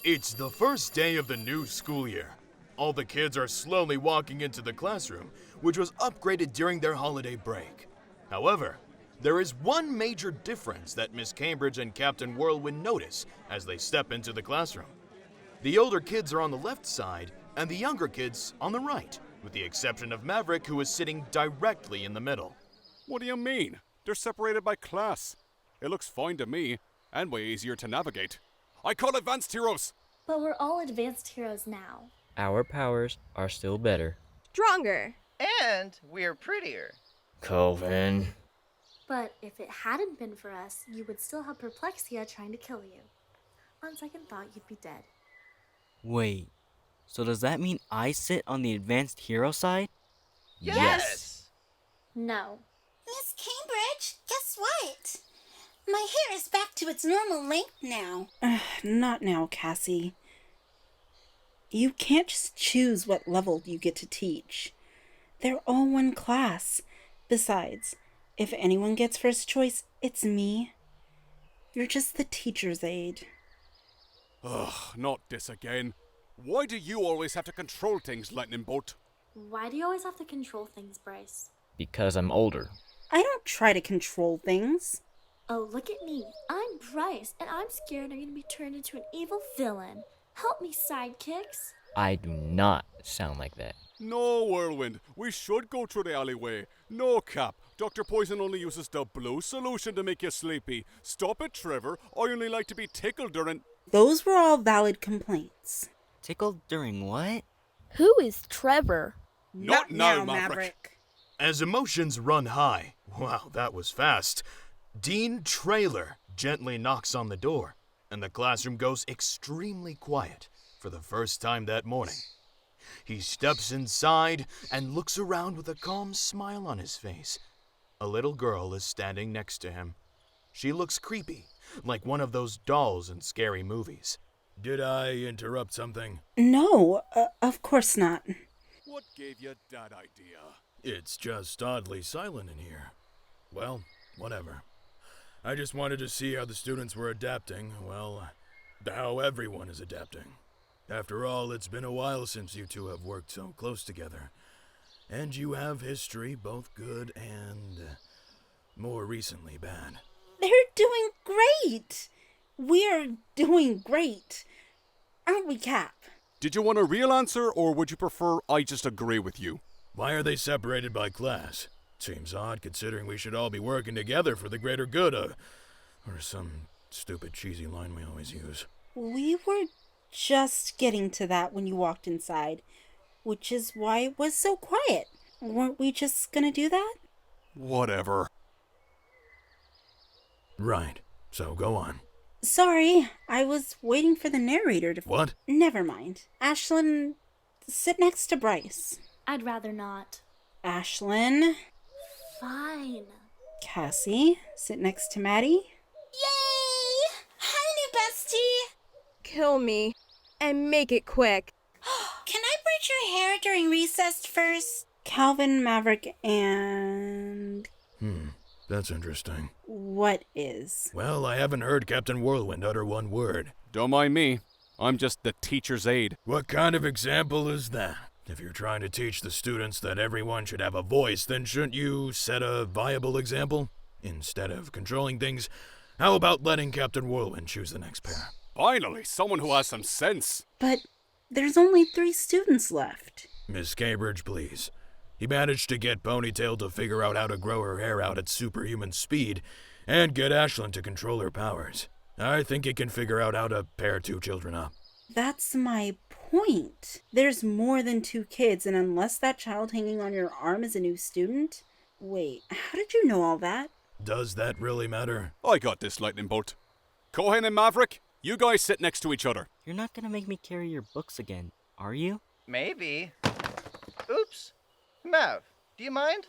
It's the first day of the new school year. All the kids are slowly walking into the classroom, which was upgraded during their holiday break. However, there is one major difference that Miss Cambridge and Captain Whirlwind notice as they step into the classroom. The older kids are on the left side, and the younger kids on the right, with the exception of Maverick, who is sitting directly in the middle. What do you mean? They're separated by class. It looks fine to me, and way easier to navigate. I call advanced heroes! But we're all advanced heroes now. Our powers are still better. Stronger. And we're prettier. Coven. But if it hadn't been for us, you would still have Perplexia trying to kill you. On second thought, you'd be dead. Wait, so does that mean I sit on the advanced hero side? Yes! No. Miss Cambridge, guess what? My hair is back to its normal length now. Not now, Cassie. You can't just choose what level you get to teach. They're all one class. Besides, if anyone gets first choice, it's me. You're just the teacher's aide. Ugh, not this again. Why do you always have to control things, Lightning Bolt? Why do you always have to control things, Bryce? Because I'm older. I don't try to control things. Oh, look at me. I'm Bryce, and I'm scared I'm going to be turned into an evil villain. Help me, sidekicks. I do not sound like that. No, Whirlwind. We should go through the alleyway. No, Cap. Dr. Poison only uses the blue solution to make you sleepy. Stop it, Trevor. I only like to be tickled during... Those were all valid complaints. Tickled during what? Who is Trevor? Not now, Maverick. As emotions run high, wow, that was fast, Dean Trailer gently knocks on the door, and the classroom goes extremely quiet for the first time that morning. He steps inside and looks around with a calm smile on his face. A little girl is standing next to him. She looks creepy, like one of those dolls in scary movies. Did I interrupt something? No, of course not. What gave you that idea? It's just oddly silent in here. Well, whatever. I just wanted to see how the students were adapting, well, how everyone is adapting. After all, it's been a while since you two have worked so close together. And you have history, both good and, more recently, bad. They're doing great. We're doing great. Aren't we, Cap? Did you want a real answer, or would you prefer I just agree with you? Why are they separated by class? Seems odd considering we should all be working together for the greater good, or some stupid cheesy line we always use. We were just getting to that when you walked inside, which is why it was so quiet. Weren't we just gonna do that? Whatever. Right, so go on. Sorry, I was waiting for the narrator to... What? Never mind. Ashlyn, sit next to Bryce. I'd rather not. Ashlyn. Fine. Cassie, sit next to Maddie. Yay! Hi, new bestie! Kill me. And make it quick. Can I braid your hair during recess first? Calvin, Maverick, and... That's interesting. What is? Well, I haven't heard Captain Whirlwind utter one word. Don't mind me. I'm just the teacher's aide. What kind of example is that? If you're trying to teach the students that everyone should have a voice, then shouldn't you set a viable example? Instead of controlling things, how about letting Captain Whirlwind choose the next pair? Finally, someone who has some sense. But there's only 3 students left. Miss Cambridge, please. He managed to get Ponytail to figure out how to grow her hair out at superhuman speed, and get Ashlyn to control her powers. I think he can figure out how to pair 2 children up. That's my point. There's more than 2 kids, and unless that child hanging on your arm is a new student... Wait, how did you know all that? Does that really matter? I got this, Lightning Bolt. Cohen and Maverick, you guys sit next to each other. You're not gonna make me carry your books again, are you? Maybe. Oops. Mav, do you mind?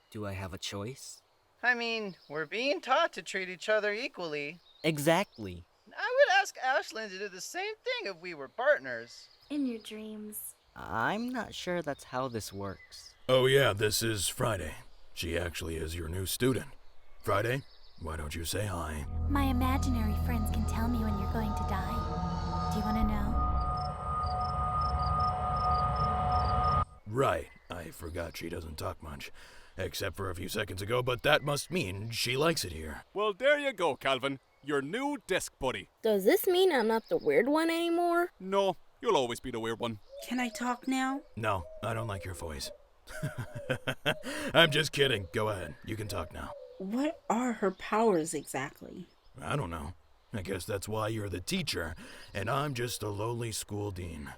Do I have a choice? I mean, we're being taught to treat each other equally. Exactly. I would ask Ashlyn to do the same thing if we were partners. In your dreams. I'm not sure that's how this works. Oh yeah, this is Friday. She actually is your new student. Friday, why don't you say hi? My imaginary friends can tell me when you're going to die. Right, I forgot she doesn't talk much. Except for a few seconds ago, but that must mean she likes it here. Well, there you go, Calvin. Your new desk buddy. Does this mean I'm not the weird one anymore? No, you'll always be the weird one. Can I talk now? No, I don't like your voice. I'm just kidding. Go ahead. You can talk now. What are her powers exactly? I don't know. I guess that's why you're the teacher, and I'm just a lowly school dean.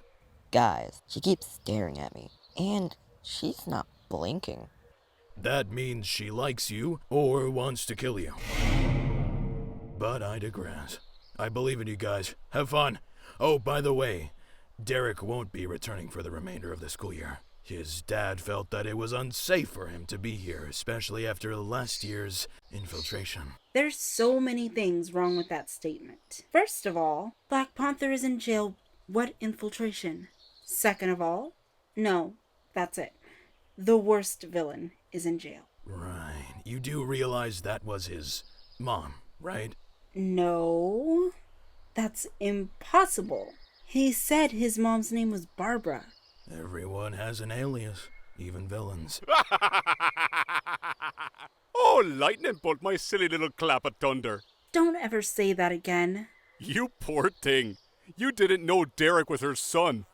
Guys, she keeps staring at me, and she's not blinking. That means she likes you or wants to kill you. But I digress. I believe in you guys. Have fun. Oh, by the way, Derek won't be returning for the remainder of the school year. His dad felt that it was unsafe for him to be here, especially after last year's infiltration. There's so many things wrong with that statement. First of all, Black Panther is in jail. What infiltration? Second of all, no, that's it. The worst villain is in jail. Right. You do realize that was his mom, right? No, that's impossible. He said his mom's name was Barbara. Everyone has an alias, even villains. Oh, lightning bolt, my silly little clap of thunder. Don't ever say that again. You poor thing. You didn't know Derek was her son.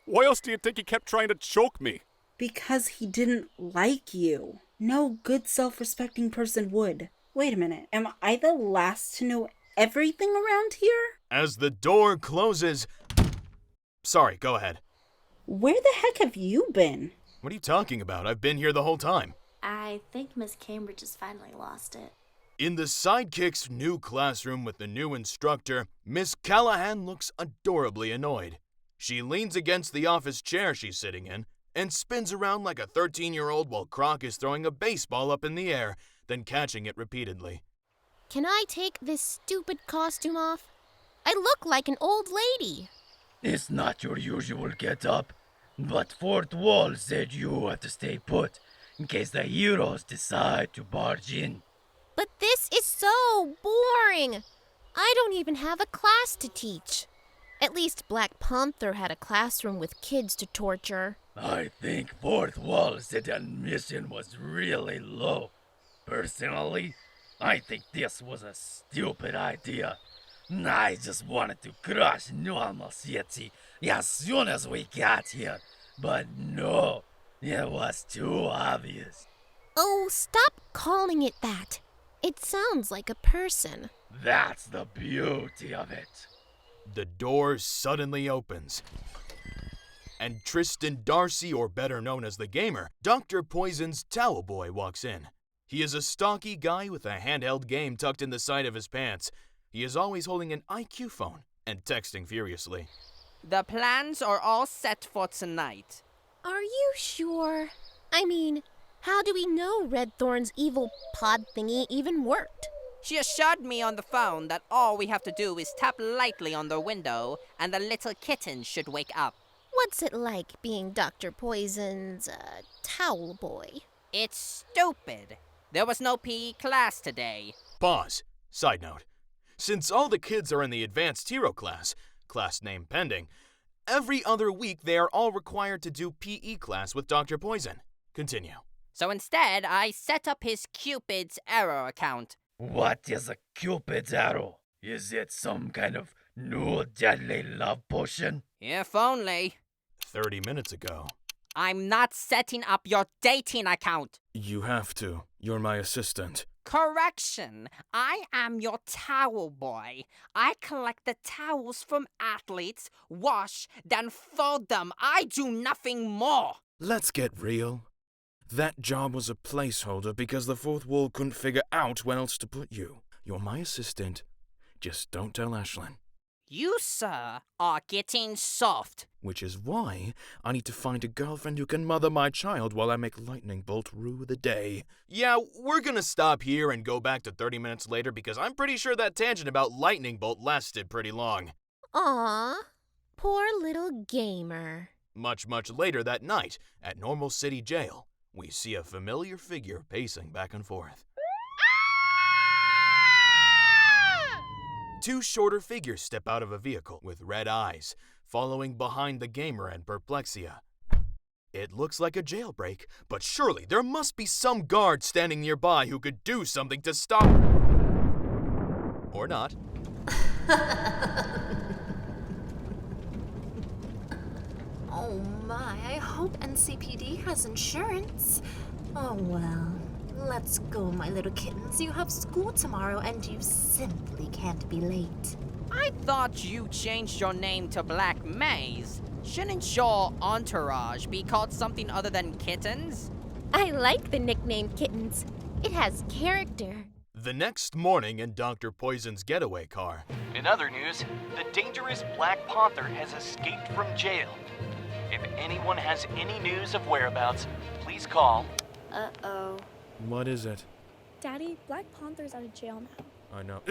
Why else do you think he kept trying to choke me? Because he didn't like you. No good self-respecting person would. Wait a minute, am I the last to know everything around here? As the door closes... Sorry, go ahead. Where the heck have you been? What are you talking about? I've been here the whole time. I think Miss Cambridge has finally lost it. In the Sidekicks' new classroom with the new instructor, Miss Callahan looks adorably annoyed. She leans against the office chair she's sitting in and spins around like a 13-year-old while Croc is throwing a baseball up in the air, then catching it repeatedly. Can I take this stupid costume off? I look like an old lady. It's not your usual get-up, but Fourth Wall said you have to stay put in case the heroes decide to barge in. But this is so boring. I don't even have a class to teach. At least Black Panther had a classroom with kids to torture. I think Fourth Wall said the admission was really low. Personally, I think this was a stupid idea. I just wanted to crush Normal City as soon as we got here. But no, it was too obvious. Oh, stop calling it that. It sounds like a person. That's the beauty of it. The door suddenly opens, and Tristan Darcy, or better known as the Gamer, Dr. Poison's towel boy, walks in. He is a stocky guy with a handheld game tucked in the side of his pants. He is always holding an IQ phone and texting furiously. The plans are all set for tonight. Are you sure? I mean, how do we know Red Thorn's evil pod thingy even worked? She assured me on the phone that all we have to do is tap lightly on the window and the little kitten should wake up. What's it like being Dr. Poison's, towel boy? It's stupid. There was no PE class today. Pause. Side note. Since all the kids are in the advanced hero class name pending, every other week they are all required to do PE class with Dr. Poison. Continue. So instead, I set up his Cupid's arrow account. What is a Cupid's arrow? Is it some kind of new deadly love potion? If only. 30 minutes ago. I'm not setting up your dating account. You have to. You're my assistant. Correction. I am your towel boy. I collect the towels from athletes, wash, then fold them. I do nothing more. Let's get real. That job was a placeholder because the Fourth Wall couldn't figure out where else to put you. You're my assistant. Just don't tell Ashlyn. You, sir, are getting soft. Which is why I need to find a girlfriend who can mother my child while I make Lightning Bolt rue the day. Yeah, we're gonna stop here and go back to 30 minutes later because I'm pretty sure that tangent about Lightning Bolt lasted pretty long. Aw, poor little Gamer. Much later that night, at Normal City Jail, we see a familiar figure pacing back and forth. Two shorter figures step out of a vehicle with red eyes, following behind the Gamer and Perplexia. It looks like a jailbreak, but surely there must be some guard standing nearby who could do something to stop. Or not. Oh my, I hope NCPD has insurance. Oh well, let's go, my little kittens. You have school tomorrow and you simply can't be late. I thought you changed your name to Black Maze. Shouldn't your entourage be called something other than kittens? I like the nickname Kittens. It has character. The next morning in Dr. Poison's getaway car. In other news, the dangerous Black Panther has escaped from jail. If anyone has any news of whereabouts, please call. Uh-oh. What is it? Daddy, Black Panther's out of jail now. I know.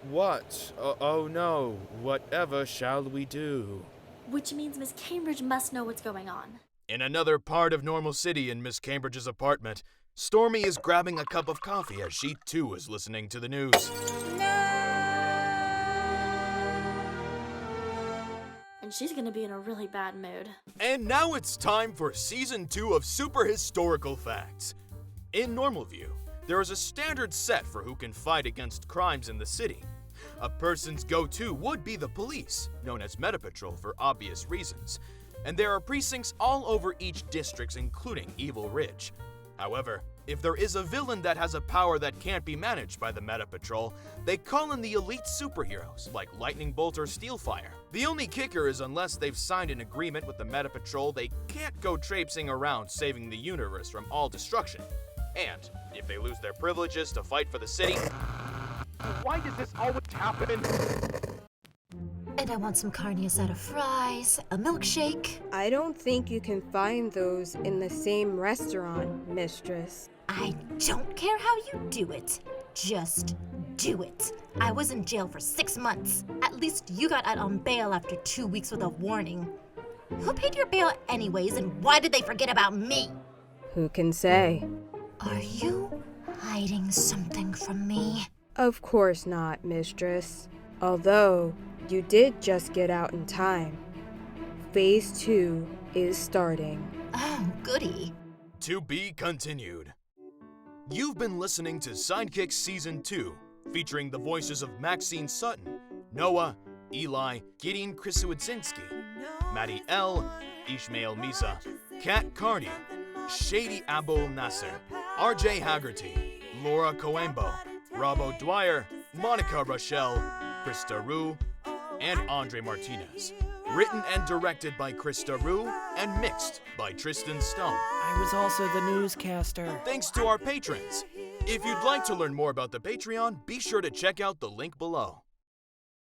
What? Oh no, whatever shall we do? Which means Miss Cambridge must know what's going on. In another part of Normal City in Miss Cambridge's apartment, Stormy is grabbing a cup of coffee as she too is listening to the news. And she's gonna be in a really bad mood. And now it's time for Season 2 of Super Historical Facts. In Normal View, there is a standard set for who can fight against crimes in the city. A person's go-to would be the police, known as Meta Patrol for obvious reasons. And there are precincts all over each district, including Evil Ridge. However, if there is a villain that has a power that can't be managed by the Meta Patrol, they call in the elite superheroes, like Lightning Bolt or Steelfire. The only kicker is unless they've signed an agreement with the Meta Patrol, they can't go traipsing around saving the universe from all destruction. And if they lose their privileges to fight for the city... Why does this always happen? And I want some carne asada fries, a milkshake. I don't think you can find those in the same restaurant, mistress. I don't care how you do it. Just do it. I was in jail for 6 months. At least you got out on bail after 2 weeks with a warning. Who paid your bail anyways, and why did they forget about me? Who can say? Are you hiding something from me? Of course not, mistress. Although, you did just get out in time. Phase 2 is starting. Oh, goody. To be continued. You've been listening to Sidekicks Season 2, featuring the voices of Maxine Sutton, Noah, Eli, Gideon Krisuidzinski, Maddie L., Ishmael Misa, Kat Carney, Shady Abul Nasser, RJ Haggerty, Laura Coembo, Rob O'Dwyer, Monica Rochelle, Krista Rue, and Andre Martinez. Written and directed by Krista Rue and mixed by Tristan Stone. I was also the newscaster. Thanks to our patrons. If you'd like to learn more about the Patreon, be sure to check out the link below.